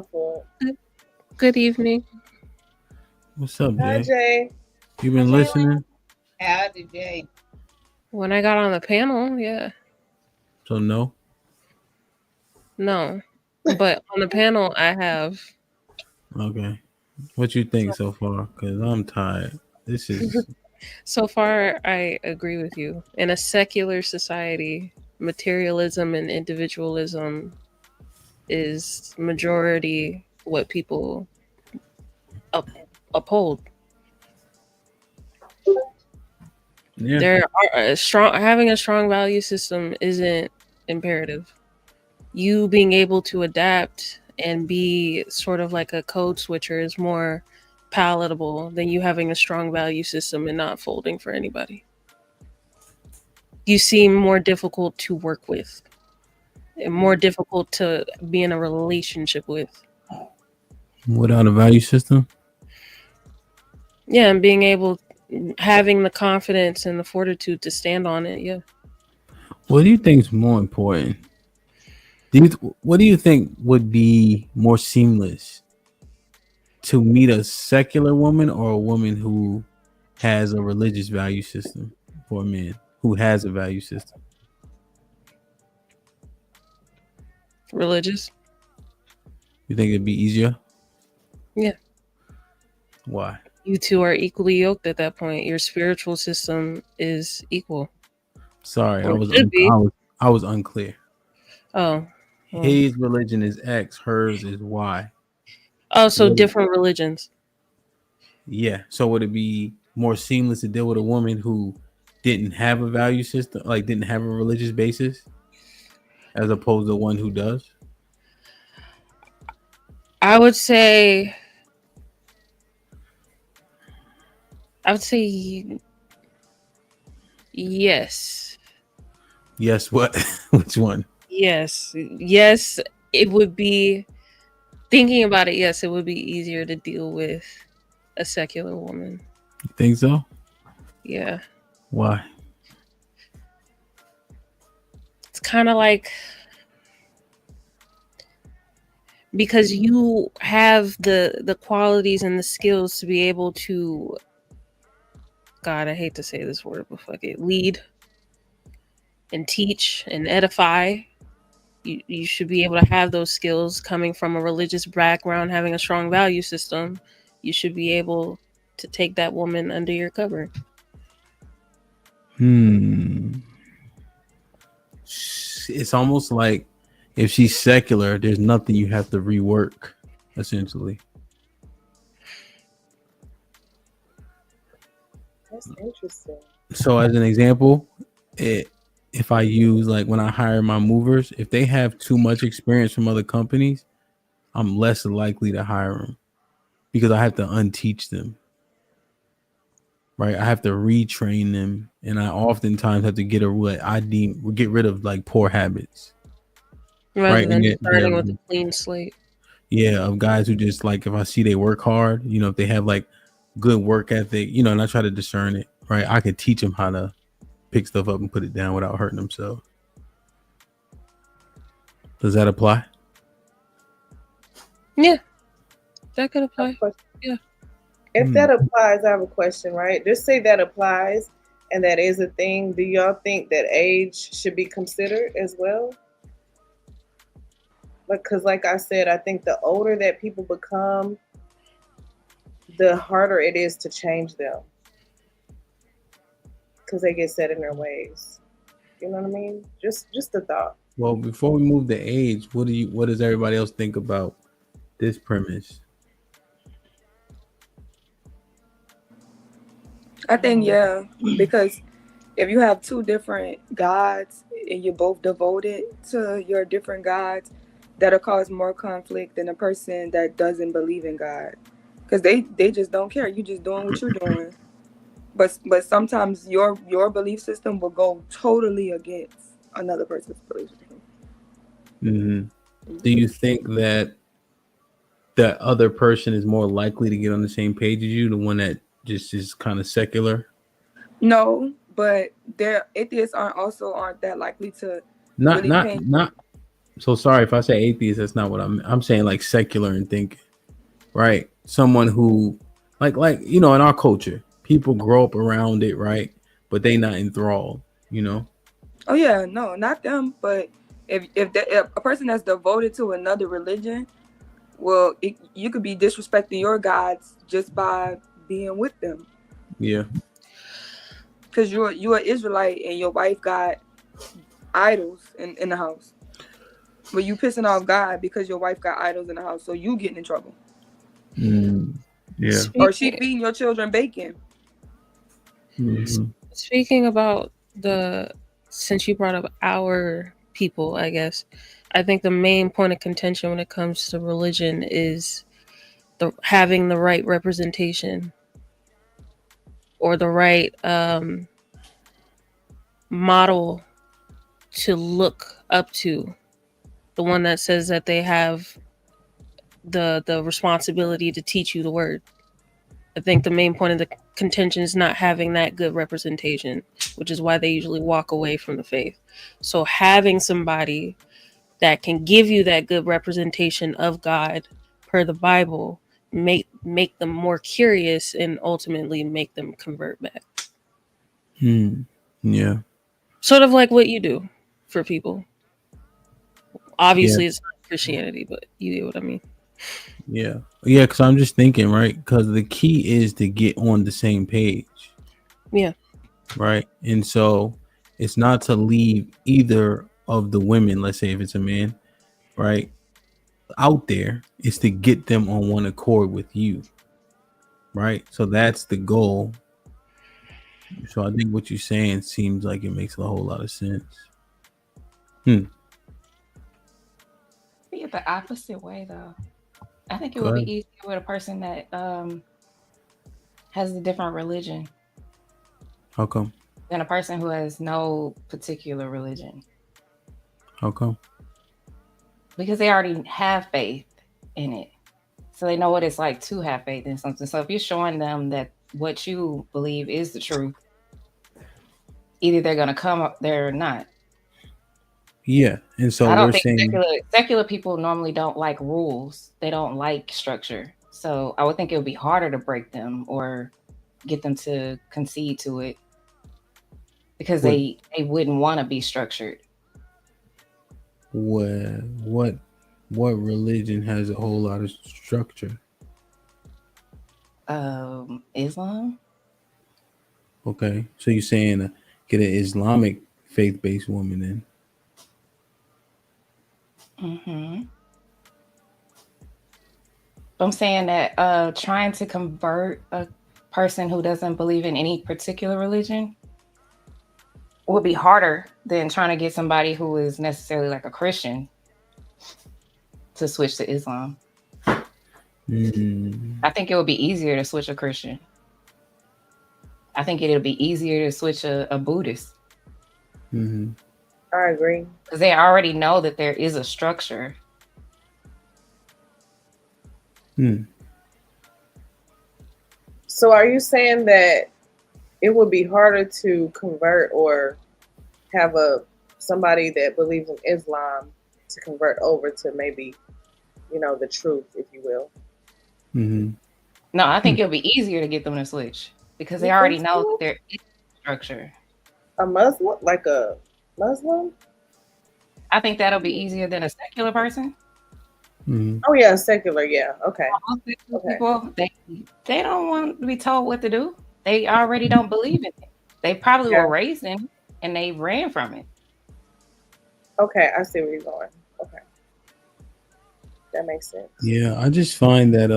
For Good evening. What's up, Hi, Jay? Jay. You Hi, been Jalen. listening? Howdy, Jay. When I got on the panel, yeah, So no. no. But on the panel, I have. Okay. What you think So, so far? Cause I'm tired. This is so far, I agree with you. In a secular society, materialism and individualism is majority what people up, uphold. yeah. There are a strong having a strong value system isn't imperative. You being able to adapt and be sort of like a code switcher is more palatable than you having a strong value system and not folding for anybody. You seem more difficult to work with and more difficult to be in a relationship with. Without a value system. Yeah, and being able having the confidence and the fortitude to stand on it. Yeah. What do you think is more important? What do you think would be more seamless to meet a secular woman or a woman who has a religious value system for a man who has a value system? Religious. You think it'd be easier? Yeah. Why? You two are equally yoked at that point. Your spiritual system is equal. Sorry, Or should be. I was unclear. Oh. Well. His religion is X, hers is Y. Oh, so What? different religions. Yeah. So would it be more seamless to deal with a woman who didn't have a value system, like didn't have a religious basis, as opposed to one who does? I would say I would say yes. Yes. What? Which one? Yes. Yes, it would be thinking about it, yes, it would be easier to deal with a secular woman. You think so? Yeah. Why? It's kind of like because you have the qualities and the skills to be able to God, I hate to say this word, but fuck it, lead and teach and edify. You should be able to have those skills coming from a religious background, having a strong value system. You should be able to take that woman under your cover. It's almost like if she's secular, there's nothing you have to rework, essentially. That's interesting. So, as an example, if I use like when I hire my movers, if they have too much experience from other companies, I'm less likely to hire them because I have to unteach them. Right, I have to retrain them, and I oftentimes have to get rid of like poor habits. Rather Right, and than get starting with a clean slate. yeah, of guys who just like if I see they work hard, if they have like good work ethic, and I try to discern it. Right, I could teach them how to pick stuff up and put it down without hurting themselves. Does that apply? Yeah, that could I have a apply. question. Yeah. If that applies, I have a question, right? Just say that applies and that is a thing. Do y'all think that age should be considered as well? Because, like I said, I think the older that people become, the harder it is to change them because they get set in their ways. You know what I mean? Just a thought. Well, before we move to age, what does everybody else think about this premise? I think yeah, because if you have two different gods and you're both devoted to your different gods, that'll cause more conflict than a person that doesn't believe in God, because they just don't care. You just doing what you're doing, but sometimes your belief system will go totally against another person's belief system. Do you think that that other person is more likely to get on the same page as you, the one that just is kind of secular? No, but their atheists aren't that likely to Not really not paint. not So sorry if I say atheist. That's not what I'm saying. Like secular and thinking, right? Someone who, in our culture, people grow up around it, right? But they not enthralled. You know. Oh yeah, no, not them. But if a person that's devoted to another religion, well, you could be disrespecting your gods just by being with them. Yeah. Because you're an Israelite and your wife got idols in the house. But you pissing off God because your wife got idols in the house, so you getting in trouble. Yeah. Or she Speaking, feeding your children bacon. speaking about since you brought up our people, I guess, I think the main point of contention when it comes to religion is having the right representation or the right model to look up to, the one that says that they have the responsibility to teach you the word. I think the main point of the contention is not having that good representation, which is why they usually walk away from the faith. So having somebody that can give you that good representation of God per the Bible make them more curious and ultimately make them convert back. Yeah. Sort of like what you do for people. Yeah. Obviously, it's not Christianity, but you get what I mean. Yeah. Yeah. Because I'm just thinking, right? Because the key is to get on the same page. Yeah. Right. And so it's not to leave either of the women, let's say if it's a man, right, out there. It's to get them on one accord with you. Right. So that's the goal. So I think what you're saying seems like it makes a whole lot of sense. Be it the opposite way though. I think it Go would ahead. be easier with a person that has a different religion How come? than a person who has no particular religion. How come? Because they already have faith in it. So they know what it's like to have faith in something. So if you're showing them that what you believe is the truth, either they're going to come up there or not. Yeah. And so I don't we're think saying, secular people normally don't like rules. They don't like structure. So I would think it would be harder to break them or get them to concede to it because What- they wouldn't want to be structured. what religion has a whole lot of structure? Islam. Okay. So you're saying get an Islamic faith-based woman in. I'm saying that trying to convert a person who doesn't believe in any particular religion would be harder than trying to get somebody who is necessarily like a Christian to switch to Islam. I think it would be easier to switch a Christian. I think it'll be easier to switch a Buddhist. I agree. Because they already know that there is a structure. So are you saying that it would be harder to convert or have somebody that believes in Islam to convert over to maybe, the truth, if you will? No, I think it'll be easier to get them to switch because they You already think know so? that there is a structure. A Muslim? Like a Muslim? I think that'll be easier than a secular person. Oh yeah, secular, yeah. Okay. Most secular Okay. people, they don't want to be told what to do. They already don't believe in it. They probably Yeah. were raised in it and they ran from it. Okay, I see where you're going. Okay. That makes sense. Yeah, I just find that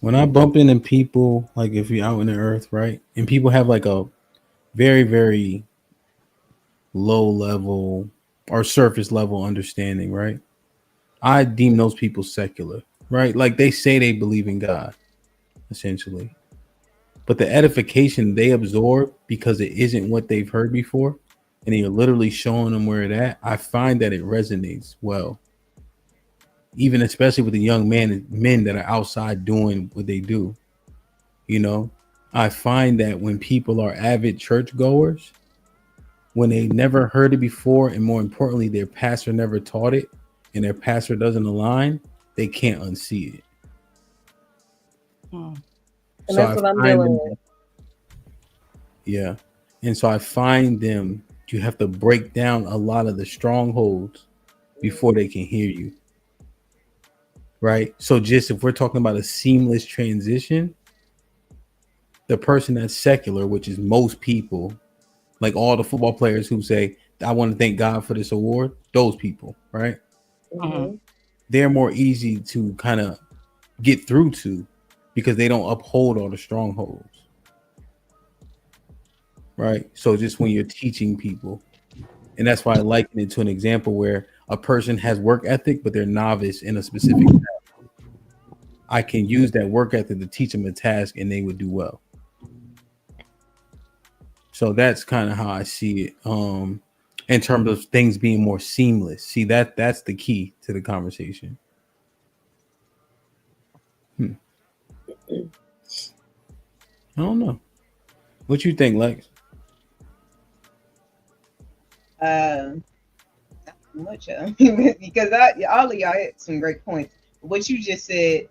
when I bump into people, like if you're out in the earth, right, and people have like a very, very low level or surface level understanding, right? I deem those people secular, right? Like they say they believe in God, essentially. But the edification they absorb because it isn't what they've heard before, and you're literally showing them where it at, I find that it resonates well. Even especially with the young men that are outside doing what they do. I find that when people are avid churchgoers, when they never heard it before, and more importantly, their pastor never taught it, and their pastor doesn't align, they can't unsee it. And So that's I what I'm find dealing them, with. yeah, and so I find them. You have to break down a lot of the strongholds before they can hear you, right? So just if we're talking about a seamless transition, the person that's secular, which is most people, like all the football players who say, I want to thank God for this award, those people, right? Mm-hmm. They're more easy to kind of get through to because they don't uphold all the strongholds, right? So just when you're teaching people, and that's why I liken it to an example where a person has work ethic, but they're novice in a specific task. I can use that work ethic to teach them a task and they would do well. So that's kind of how I see it. In terms of things being more seamless. See that's the key to the conversation. I don't know. What you think, Lex? Not much because all of y'all had some great points. What you just said,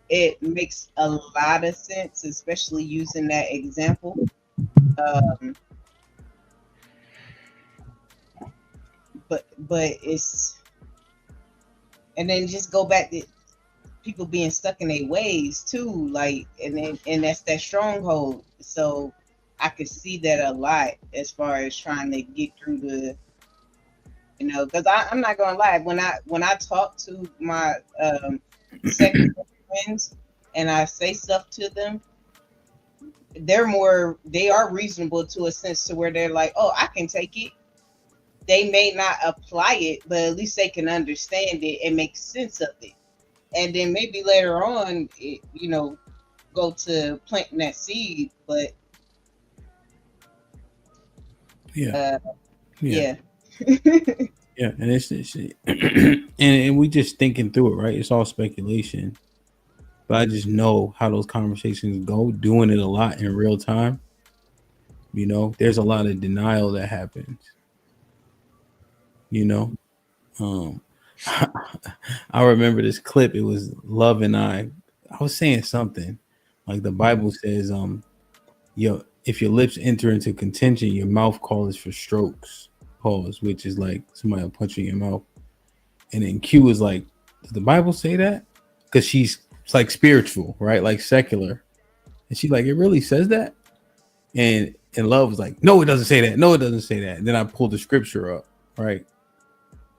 it makes a lot of sense, especially using that example. But it's, and then just go back to people being stuck in their ways too, like, and that's that stronghold. So I could see that a lot as far as trying to get through the, because I'm not gonna lie, when I talk to my secular friends and I say stuff to them, they are reasonable to a sense to where they're like, oh, I can take it. They may not apply it, but at least they can understand it and make sense of it. And then maybe later on, go to planting that seed. But Yeah. yeah. Yeah, and it's and we just thinking through it, right? It's all speculation, but I just know how those conversations go. Doing it a lot in real time, there's a lot of denial that happens. You know, um, I remember this clip. It was Love and I. I was saying something like the Bible says, if your lips enter into contention, your mouth calls for strokes. Pause, which is like somebody will punch you in your mouth. And then Q is like, does the Bible say that? Because she's like spiritual, right? Like secular. And she's like, it really says that? And Love was like, no, it doesn't say that. No, it doesn't say that. And then I pulled the scripture up, right?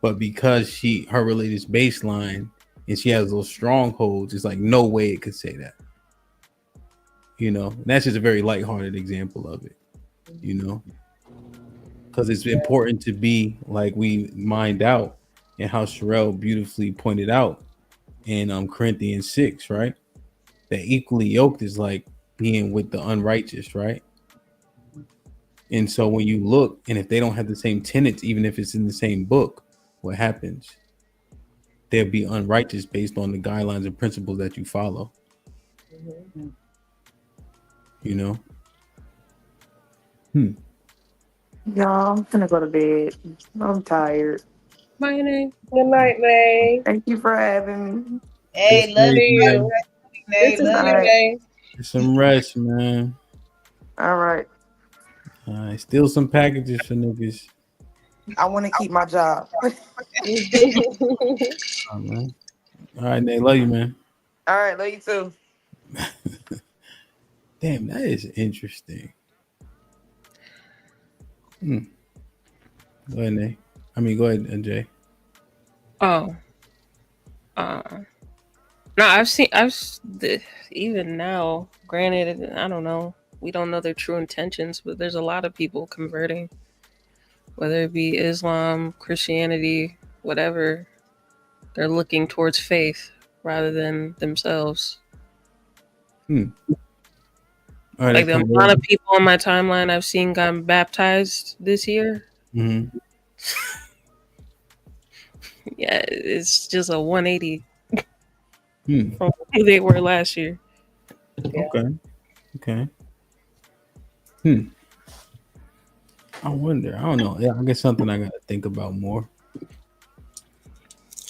But because her religious baseline and she has those strongholds, it's like no way it could say that. And that's just a very lighthearted example of it, because it's important to be like we mined out, and how Sherelle beautifully pointed out in Corinthians 6, right? That equally yoked is like being with the unrighteous, right? And so when you look, and if they don't have the same tenets, even if it's in the same book, what happens? They'll be unrighteous based on the guidelines and principles that you follow. Mm-hmm. Y'all, I'm gonna go to bed. I'm tired. My name. Good night, Nay. Thank you for having me. Hey, love See you, you. Good Nay. to Love see you, you. Nay. Get some rest, man. All right. Steal some packages for niggas. I want to keep my job. All right, Nate. Love you, man. All right, love you too. Damn, that is interesting. Go ahead, Nate. Go ahead, Jay. Oh. No, even now, granted, I don't know. We don't know their true intentions, but there's a lot of people converting, whether it be Islam, Christianity, whatever. They're looking towards faith rather than themselves. All right, like the amount of people on my timeline I've seen gotten baptized this year. Mm-hmm. Yeah, it's just a 180 from who they were last year. Yeah. Okay. I wonder. I don't know. Yeah, I guess something I gotta think about more.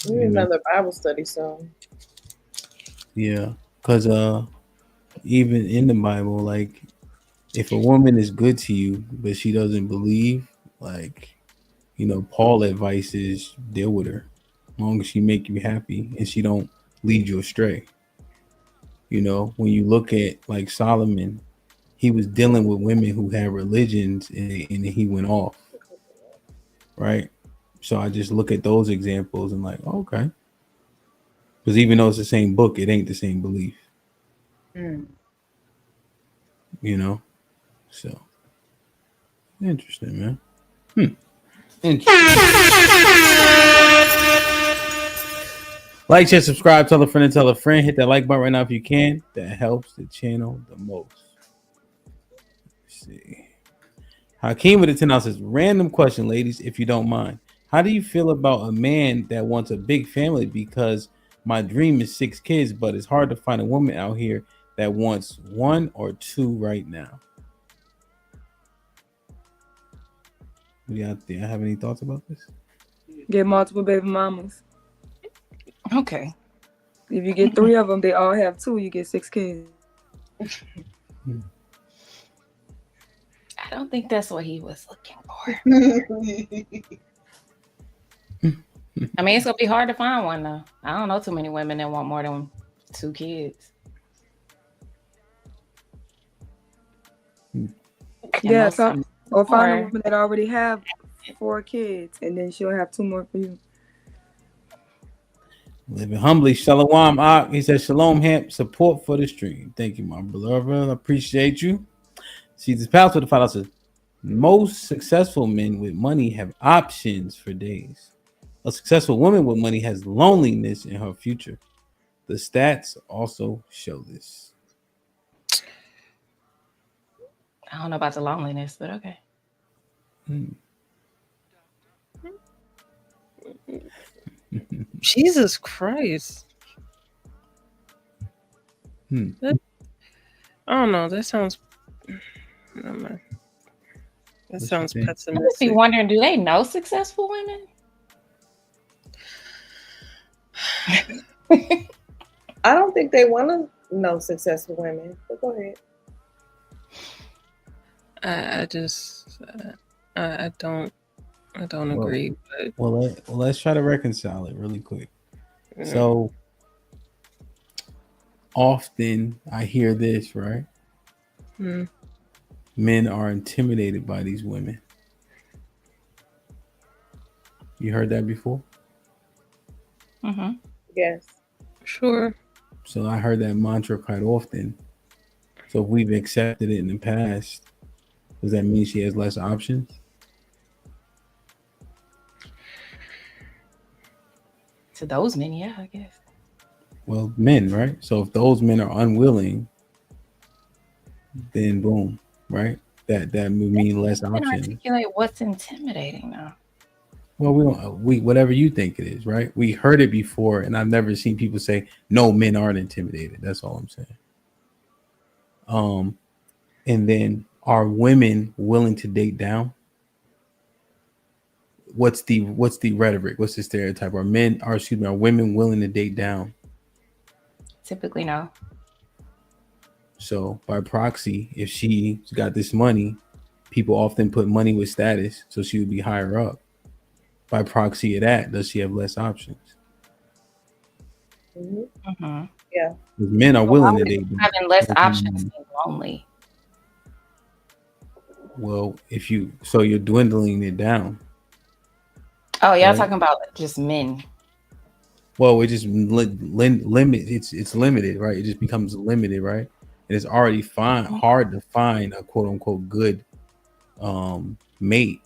We You need know. another Bible study soon. Yeah. Cause even in the Bible, like if a woman is good to you but she doesn't believe, like, Paul advice is deal with her. As long as she make you happy and she don't lead you astray. When you look at like Solomon, he was dealing with women who had religions and he went off, right? So I just look at those examples and like, okay. Because even though it's the same book, it ain't the same belief, Mm. you know? So interesting, man. Interesting. Like, share, subscribe, tell a friend and tell a friend. Hit that like button right now if you can. That helps the channel the most. Let's see. Hakeem with the 10 says, random question, ladies, if you don't mind. How do you feel about a man that wants a big family? Because my dream is 6 kids, but it's hard to find a woman out here that wants 1 or 2 right now. Do y'all have any thoughts about this? Get multiple baby mamas. Okay. If you get 3 of them, they all have 2. You get 6 kids. I don't think that's what he was looking for. I mean, it's gonna be hard to find one though. I don't know too many women that want more than 2 kids. Yeah, or find a Or woman that already have 4 kids, and then she'll have 2 more for you. Living humbly, Shalom Ak. He says, Shalom Hamp, support for the stream. Thank you, my beloved. I appreciate you. See, this pals with the $5 says, most successful men with money have options for days. A successful woman with money has loneliness in her future. The stats also show this. I don't know about the loneliness, but okay. Jesus Christ. I don't know. That sounds. Never mind. That sounds I just be pessimistic. wondering, do they know successful women? I don't think they want to know successful women. But go ahead. I just I don't agree. But let's try to reconcile it really quick. So often I hear this, right? Men are intimidated by these women. You heard that before? Yes. Sure. So I heard that mantra quite often. So if we've accepted it in the past, does that mean she has less options? To those men, yeah, I guess. Well, men, right? So if those men are unwilling, then boom, right? That would mean less options. Articulate what's intimidating though. Well, we whatever you think it is, right? We heard it before, and I've never seen people say no, men aren't intimidated. That's all I'm saying. And then are women willing to date down? What's the rhetoric? What's the stereotype? Are women willing to date down? Typically, no. So by proxy, if she's got this money, people often put money with status, so she would be higher up. By proxy of that, does she have less options? Yeah. Men are willing to date down. Having less options than lonely. Well, you're dwindling it down. Oh, y'all talking about just men? Well, it just limit. It's limited, right? It just becomes limited, right? And it's already hard to find a quote unquote good mate.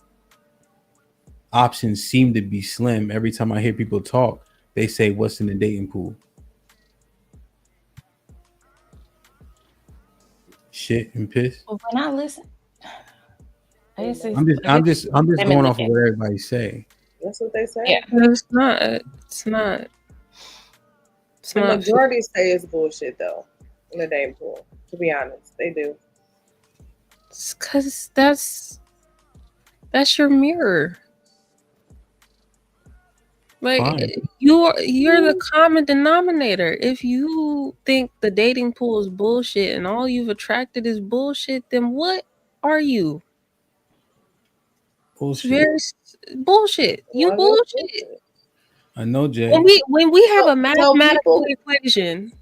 Options seem to be slim. Every time I hear people talk, they say, "What's in the dating pool?" Shit and piss. Well, when I listen, I'm just going off of what everybody say. That's what they say. Yeah, it's not. It's not. The majority say it's bullshit though. In the dating pool, to be honest, they do. It's because that's That's your mirror. Like Fine. you're the common denominator. If you think the dating pool is bullshit and all you've attracted is bullshit, then what are you? It's Bullshit. very bullshit. You Well, I guess bullshit. bullshit. I know, When Jay. we have a So mathematical people, equation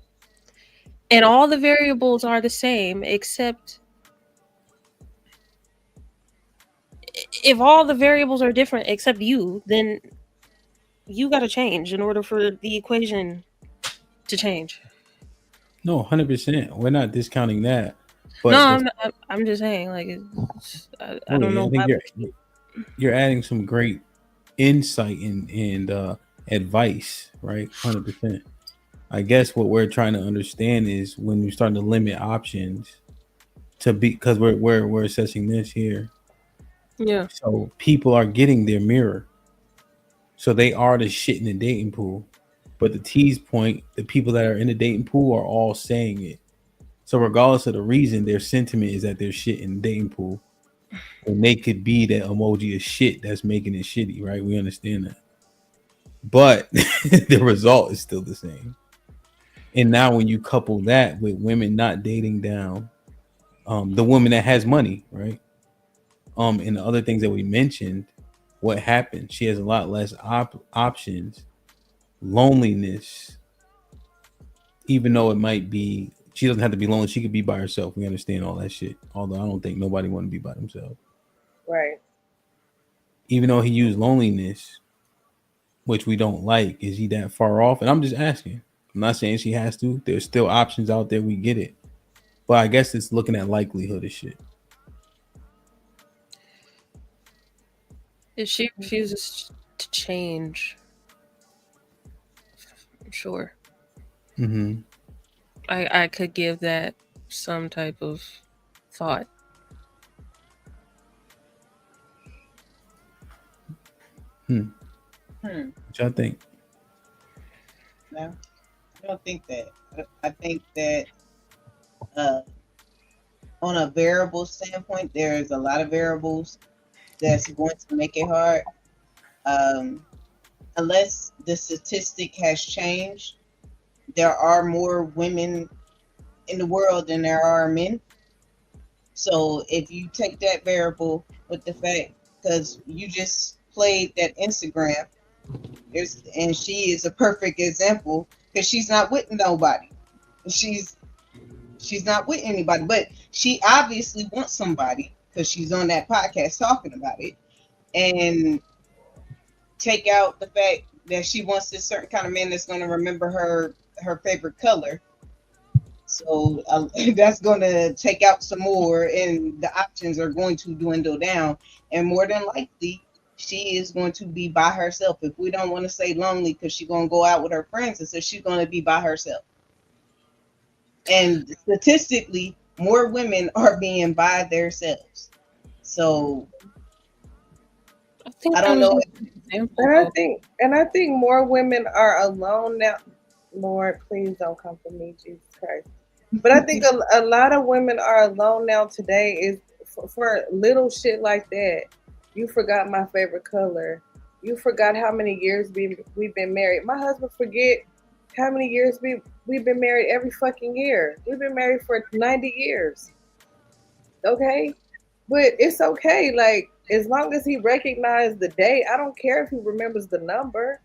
and all the variables are the same, except if all the variables are different except you, then you got to change in order for the equation to change. No, 100%. We're not discounting that, No, but the I'm just saying, like, I oh don't yeah, know I why. think you're adding some great insight and advice, right? 100%. I guess what we're trying to understand is when you start to limit options to be because we're assessing this here. Yeah. So people are getting their mirror. So they are the shit in the dating pool. But the tease point, the people that are in the dating pool are all saying it. So regardless of the reason, their sentiment is that they're shit in the dating pool. And they could be that emoji of shit that's making it shitty, right? We understand that. But the result is still the same. And now when you couple that with women not dating down, the woman that has money, right? And the other things that we mentioned, what happened? She has a lot less options, loneliness, even though it might be she doesn't have to be lonely. She could be by herself. We understand all that shit. Although I don't think nobody want to be by themselves. right? Even though he used loneliness, which we don't like, is he that far off? And I'm just asking. I'm not saying she has to. There's still options out there. We get it. But I guess it's looking at likelihood of shit. If she refuses to change, sure, Mm-hmm. I could give that some type of thought. Which I think. No, I don't think that. I think that uh, on a variable standpoint, there's a lot of variables that's going to make it hard. Um, unless the statistic has changed, there are more women in the world than there are men. So if you take that variable with the fact, because you just played that Instagram, and she is a perfect example because she's not with nobody. She's she's not with anybody, but she obviously wants somebody because she's on that podcast talking about it. And take out the fact that she wants this certain kind of man that's going to remember her favorite color. So that's going to take out some more, and the options are going to dwindle down. And more than likely, she is going to be by herself. If we don't want to say lonely, because she's going to go out with her friends, and so she's going to be by herself. And statistically, more women are being by themselves. So I think I that don't was know. an example. And I think more women are alone now. Lord, please don't come for me, Jesus Christ. But I think a lot of women are alone now today is for little shit like that. You forgot my favorite color. You forgot how many years we've been married. My husband forget how many years we've been married every fucking year. We've been married for 90 years. Okay? But it's okay. Like, as long as he recognized the day, I don't care if he remembers the number.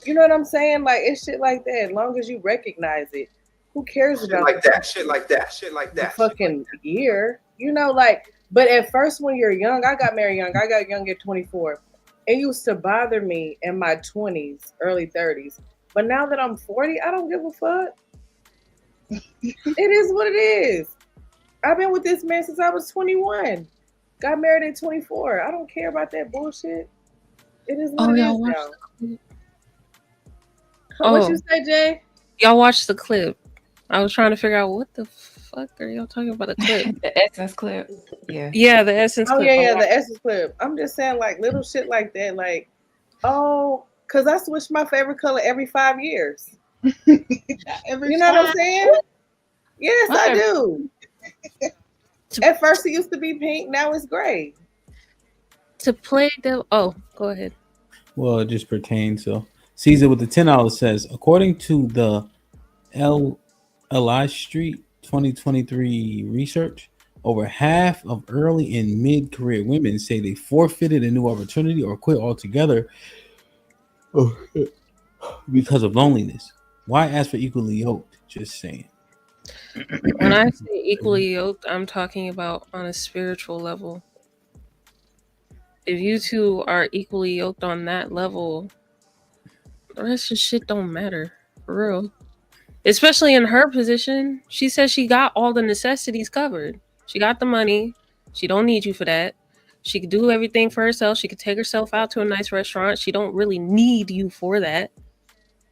You know what I'm saying? Like, it's shit like that. As long as you recognize it, who cares Shit about like that. Shit like that. Shit like the that. fucking year? You know, like, but at first when you're young, I got married young. I got young at 24. It used to bother me in my 20s, early 30s. But now that I'm 40, I don't give a fuck. It is what it is. I've been with this man since I was 21. Got married at 24. I don't care about that bullshit. It is what Oh, it y'all is watched now. the clip. What you Oh, say, Jay? y'all watched the clip. I was trying to figure out what the fuck are y'all talking about a clip. The Essence clip. Yeah. Yeah, the Essence Oh clip. yeah, the Essence clip. I'm just saying, like little shit like that, like cause I switch my favorite color every 5 years. Every You know what I'm time. saying? Yes, I Whatever. do. At first it used to be pink, now it's gray. To play devil. Oh, go ahead. Well, it just pertains. So Caesar with the $10 says, according to the L Li Street 2023 research, over half of early and mid career women say they forfeited a new opportunity or quit altogether because of loneliness. Why ask for equally yoked? Just saying. When I say equally yoked, I'm talking about on a spiritual level. If you two are equally yoked on that level, the rest of shit don't matter. For real. Especially in her position. She says she got all the necessities covered. She got the money. She don't need you for that. She could do everything for herself. She could take herself out to a nice restaurant. She don't really need you for that.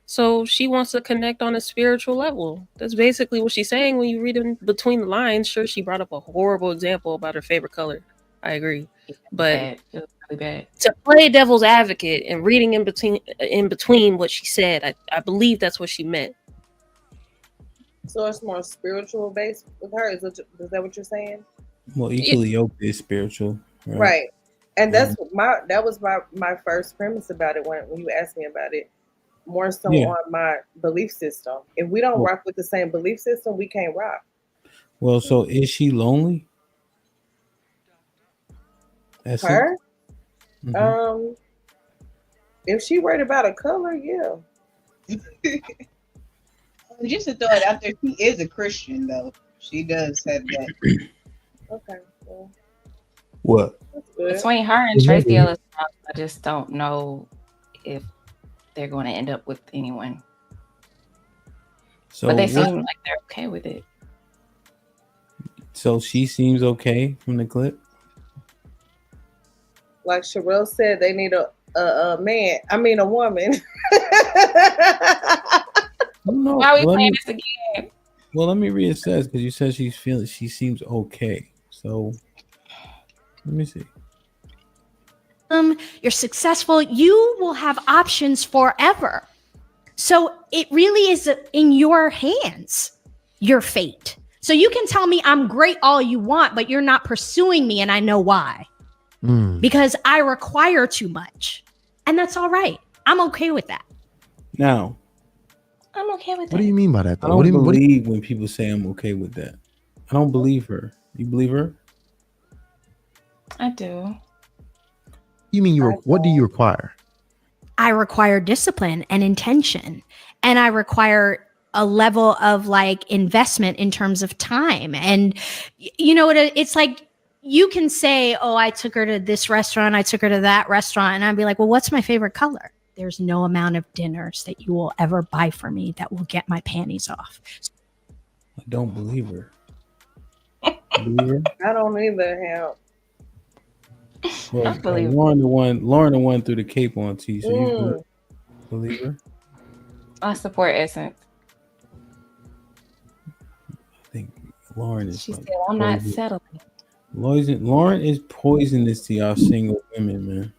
So she wants to connect on a spiritual level. That's basically what she's saying when you read in between the lines. Sure, she brought up a horrible example about her favorite color. I agree. But Bad. It was really bad. to play devil's advocate and reading in between what she said, I believe that's what she meant. So it's more spiritual based with her. Is that what you're saying? Well, equally yoked is spiritual, right? Right. And that was my first premise about it when you asked me about it. More so on my belief system. If we don't rock with the same belief system, we can't rock. Well, so is she lonely? Her? Mm-hmm. If she worried about a color, yeah. Just to throw it out there, she is a Christian though. She does have that. Okay. Well, what? Between her and Tracy Ellis, I just don't know if they're going to end up with anyone. So, but they seem like they're okay with it. So she seems okay from the clip. Like Sherelle said, they need a man. I mean, a woman. No, why are we playing this again? Well, let me reassess because you said she seems okay. So let me see. You're successful. You will have options forever. So it really is in your hands, your fate. So you can tell me I'm great all you want, but you're not pursuing me, and I know why. Because I require too much, and that's all right. I'm okay with that. Now, I'm okay with that. What do you mean by that, though? I don't believe when people say I'm okay with that. I don't believe her. You believe her? I do. You mean what do you require? I require discipline and intention, and I require a level of like investment in terms of time. And you know what? It's like you can say, "Oh, I took her to this restaurant. I took her to that restaurant," and I'd be like, "Well, what's my favorite color?" There's no amount of dinners that you will ever buy for me that will get my panties off. I don't believe her. Believe her? I don't either. Help. Well, Lauren the one threw the cape on T. So you believe her? I support Essence. I think Lauren is. She said, "I'm not settling." Lauren is poisonous to y'all single women, man.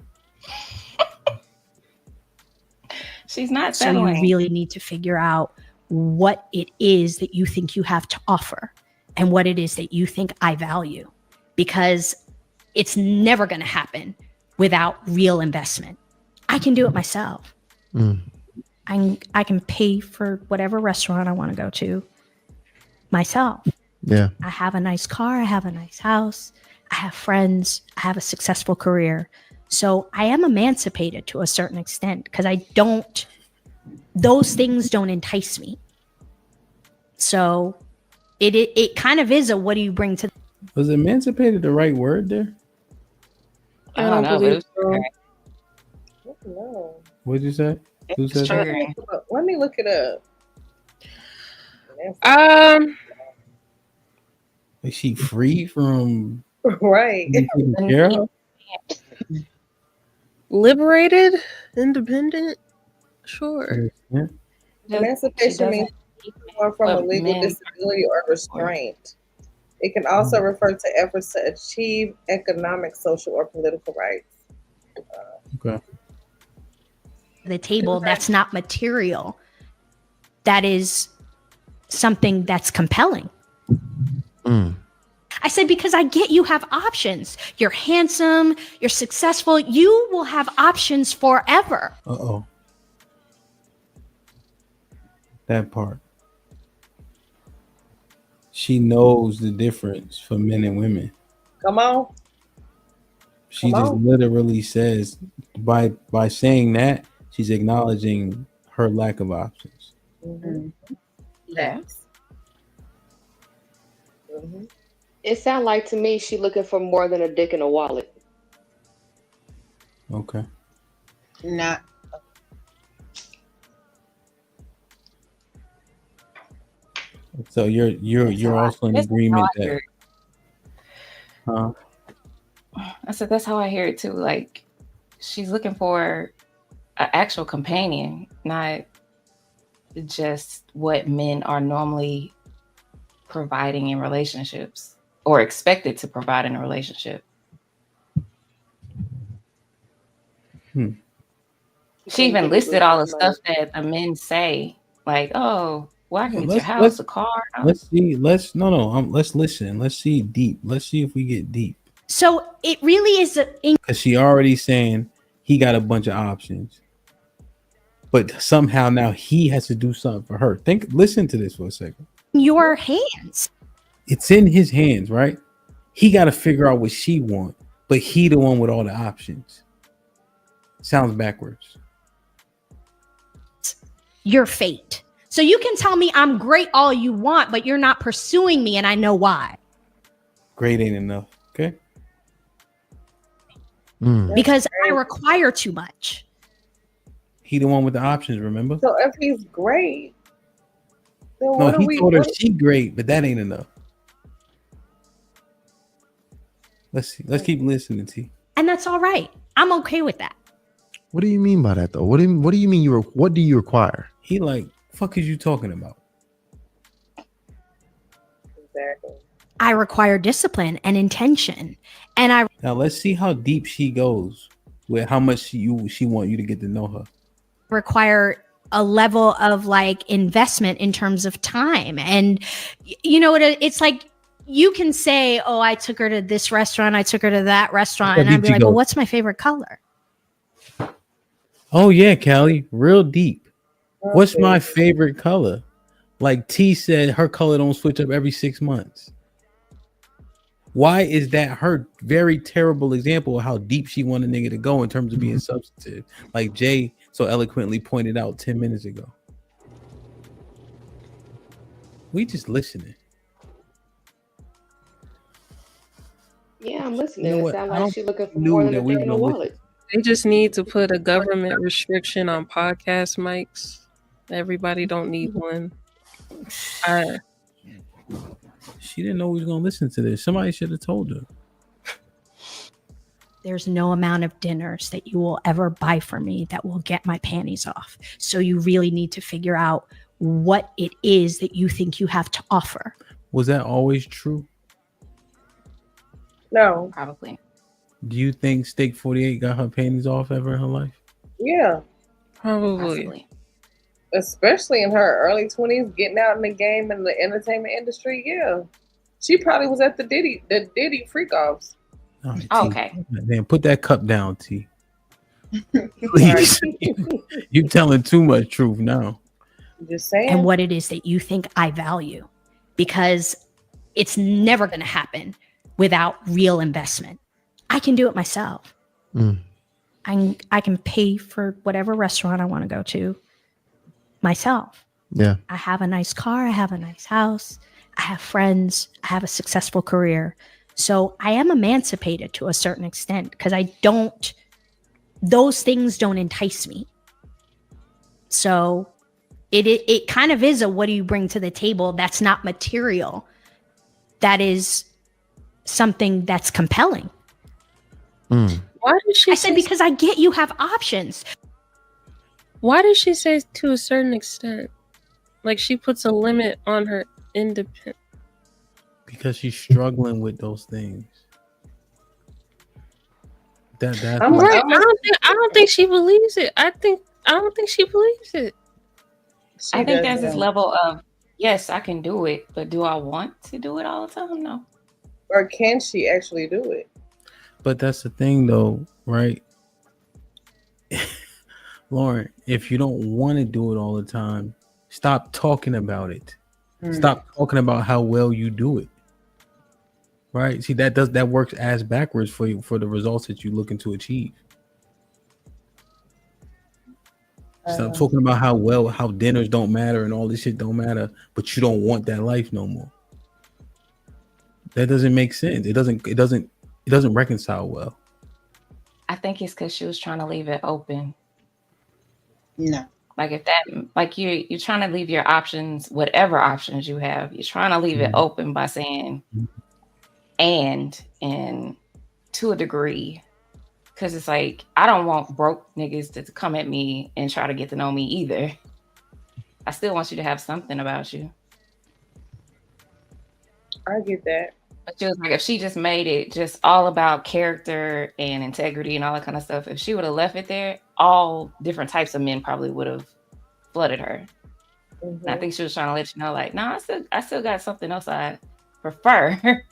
She's not settling. So you really need to figure out what it is that you think you have to offer and what it is that you think I value, because it's never going to happen without real investment. I can do it myself. I can pay for whatever restaurant I want to go to myself. Yeah. I have a nice car. I have a nice house. I have friends. I have a successful career. So I am emancipated to a certain extent because those things don't entice me. So it kind of is a, what do you bring to? Was emancipated the right word there? I don't know. believe so. No. What did you say? Who said that? Let me look it up. Is she free from right? care of? Liberated, independent, sure. Yeah. Emancipation means from a legal disability or restraint. It can also refer to efforts to achieve economic, social, or political rights. Okay. The table that's not material. That is something that's compelling. I said, because I get you have options. You're handsome, you're successful, you will have options forever. Uh-oh. That part. She knows the difference for men and women. Come on. She Come just on. literally says by saying that, she's acknowledging her lack of options. Mm-hmm. Yeah. Mm-hmm. It sounds like to me she looking for more than a dick in a wallet. Okay. Not So you're also in that's agreement how I hear that I said that's how I hear it too. Like she's looking for an actual companion, not just what men are normally providing in relationships or expected to provide in a relationship. She even listed all the stuff that the men say, like, "Oh, well, I can get your house, a car." Let's see. Let's listen. Let's see deep. Let's see if we get deep. So it really is Because she already saying he got a bunch of options, but somehow now he has to do something for her. Listen to this for a second. in your hands. It's in his hands, right? He got to figure out what she wants, but he the one with all the options. Sounds backwards. Your fate. So you can tell me I'm great all you want, but you're not pursuing me, and I know why. Great ain't enough. Okay. Because I require too much. He the one with the options, remember? So if he's great, then No, what are he we? told her she great, but that ain't enough. Let's see. Let's keep listening, T. And that's all right. I'm okay with that. What do you mean by that, though? What do you mean what do you require? He like, fuck is you talking about? Exactly. I require discipline and intention. And I Now let's see how deep she goes with how much she want you to get to know her. require a level of like investment in terms of time. And you know what? It's like you can say, oh, I took her to this restaurant, I took her to that restaurant. And I'd be like, well, what's my favorite color? Oh yeah, Callie, real deep. What's my favorite color? Like T said, her color don't switch up every 6 months. Why is that her very terrible example of how deep she wanted a nigga to go in terms of being substantive? Like Jay so eloquently pointed out 10 minutes ago. We just listening. Yeah, I'm listening. You know It what? sounds I like don't she's looking for knew more than that a we dick were in a gonna listen. wallet. They just need to put a government restriction on podcast mics. Everybody don't need one. She didn't know we was gonna listen to this. Somebody should have told her. There's no amount of dinners that you will ever buy for me that will get my panties off. So you really need to figure out what it is that you think you have to offer. Was that always true? No. Probably. Do you think Steak 48 got her panties off ever in her life? Yeah. Probably. Possibly. Especially in her early 20s, getting out in the game in the entertainment industry. Yeah. She probably was at the Diddy freak offs. Oh, okay. Man, put that cup down, T. Please. You're telling too much truth now. Just saying. And what it is that you think I value, because it's never going to happen without real investment. I can do it myself. I can pay for whatever restaurant I want to go to myself. Yeah. I have a nice car. I have a nice house. I have friends. I have a successful career. So I am emancipated to a certain extent because those things don't entice me. So it kind of is a what do you bring to the table that's not material. That is something that's compelling. Why did she say because I get you have options. Why did she say to a certain extent? Like she puts a limit on her independence. Because she's struggling with those things. That's I'm right. I don't think she believes it. I don't think she believes it. I think there's this level of yes, I can do it, but do I want to do it all the time? No. or can she actually do it? But that's the thing, though, right? Lauren, if you don't want to do it all the time, stop talking about it. Stop talking about how well you do it. Right? See, that works as backwards for you for the results that you're looking to achieve. Stop talking about how dinners don't matter and all this shit don't matter, but you don't want that life no more. That doesn't make sense. It doesn't reconcile well. I think it's because she was trying to leave it open. No. Like if that, like you're trying to leave your options, whatever options you have, you're trying to leave it open by saying, and to a degree, because it's like I don't want broke niggas to come at me and try to get to know me either. I still want you to have something about you. I get that. But she was like, if she just made it just all about character and integrity and all that kind of stuff, if she would have left it there, all different types of men probably would have flooded her. And I think she was trying to let you know, like, no, I still got something else I prefer